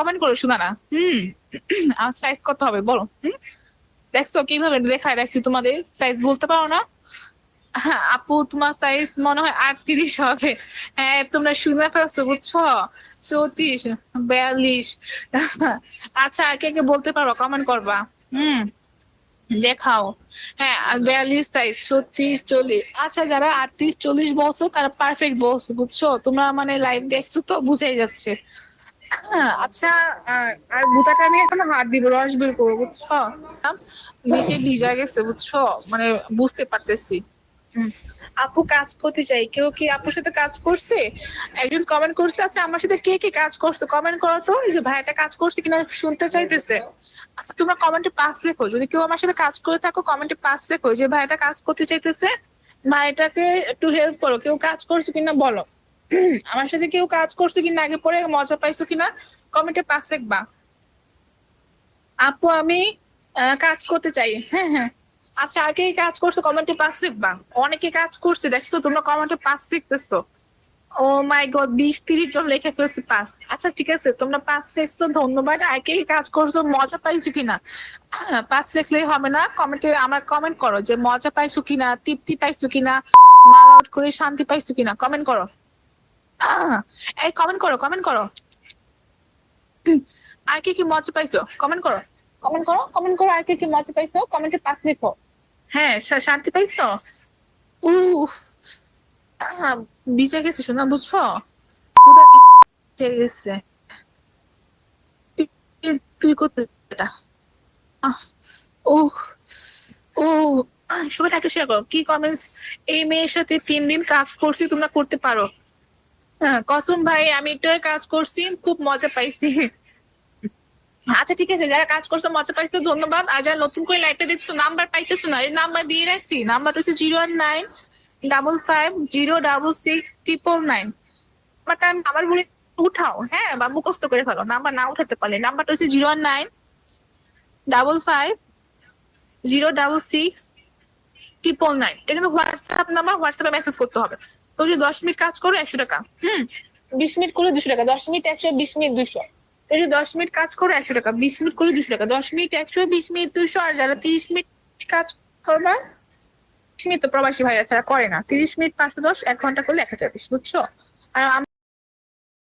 Comment করো শোনা না। আর সাইজ কত হবে বলো? দেখছো কিভাবে লেখায় রাখছি, তোমাদের সাইজ বলতে পারো না? হ্যাঁ আপু, তোমার সাইজ মনে হয় 38 হবে। হ্যাঁ তোমরা শুনে ফেলছো বুঝছো, 34, 42। আচ্ছা আর কে কে বলতে পারো কমেন্ট করবা। হুম দেখাও। হ্যাঁ আর 42 সাইজ, 36, 40। আচ্ছা যারা 38, 40 বলছো তারা পারফেক্ট বলছো বুঝছো, তোমরা মানে লাইভ দেখছো তো বুঝাই যাচ্ছে। হ্যাঁ আচ্ছা। আর বুটাটা আমি এখন হাত দিব, রস বের করবো বুঝছো। নিচে ভিজা গেছে বুঝছো, মানে বুঝতে পারতেছি। হুম। আপু কাজ করতে চাই, কেউ কি আপুর সাথে কাজ করছে? একজন কমেন্ট করছে। আচ্ছা আমার সাথে কে কে কাজ করছে কমেন্ট করো তো, এই যে ভাইটা কাজ করছে কিনা শুনতে চাইতেছে। আচ্ছা তোমরা কমেন্টে পাস লেখো, যদি কেউ আমার সাথে কাজ করে থাকো কমেন্টে পাস লেখো যে ভাইটা কাজ করতে চাইতেছে, ভাইটাকে একটু হেল্প করো, কেউ কাজ করছে কিনা বলো। আমার সাথে কেউ কাজ করছে কিনা, আগে পরে মজা পাইছো কিনা কমেন্টে পাস লিখবা। আপু আমি কাজ করতে চাই। হ্যাঁ হ্যাঁ। আচ্ছা আর কে কাজ করছো কমেন্টে পাস লিখবা। অনেকে কাজ করছে দেখছো, তোমরা কমেন্টে পাস লিখতেছো। ও মাই গড, 20-30 জন লেখা ফেলছে পাস। আচ্ছা ঠিক আছে তোমরা পাস লিখছো, ধন্যবাদ। আর কে কাজ করছো মজা পাইছো কিনা, হ্যাঁ পাস লিখলেই হবে না, কমেন্টে আমার কমেন্ট করো যে মজা পাইছো কিনা, তৃপ্তি পাইছো কিনা, মাল আউট করে শান্তি পাইছো কিনা কমেন্ট করো। এই কমেন্ট করো কমেন্ট করো। আর কি কি মজা পাইছো কমেন্ট করো। কমেন্ট করো কমেন্ট করো, আর কি কি মজা পাইছো কমেন্টে পাস লিখো। হ্যাঁ শান্তি পাইছো। উফ। আহ, ভিজে গেছে শোনা বুঝছো, পুরো ভিজে গেছে। তুই করতে এটা। আহ, ও ও সবাই একটু শেয়ার করো কি কমেন্টস। এই মেয়ের সাথে 3 দিন কাজ করছি, তোমরা করতে পারো। হ্যাঁ কসম ভাই আমি একটু কাজ করছি, খুব মজা পাইছি। আচ্ছা ঠিক আছে, যারা কাজ করছো মজা পাইছো ধন্যবাদ। আর যারা নতুন করে লাইভটা দেখছো নাম্বার পাইতেছো না, এই নাম্বার দিয়ে রাখছি, নাম্বারটা হচ্ছে 01955066699। নাম্বারটা আমার বলে উঠাও, হ্যাঁ বা মুখস্থ করে ফেলো, নাম্বার না উঠাতে পারলে নাম্বারটা হচ্ছে 01955066699। এটা কিন্তু হোয়াটসঅ্যাপ নাম্বার, হোয়াটসঅ্যাপে মেসেজ করতে হবে। তো যদি 10 মিনিট কাজ করো 100 টাকা। 20 মিনিট করলে 200 টাকা, 10 মিনিট 100, 20 মিনিট 200। এই যে 10 মিনিট কাজ করো 100 টাকা, 20 মিনিট করলে 200 টাকা, 10 মিনিট 100, 20 মিনিট 200। আর যারা 30 মিনিট কাজ করবা, 30 মিনিট তো প্রবাসী ভাইরা ছাড়া করে না, 30 মিনিট 510, 1 ঘন্টা করলে 1020 বুঝছো। আর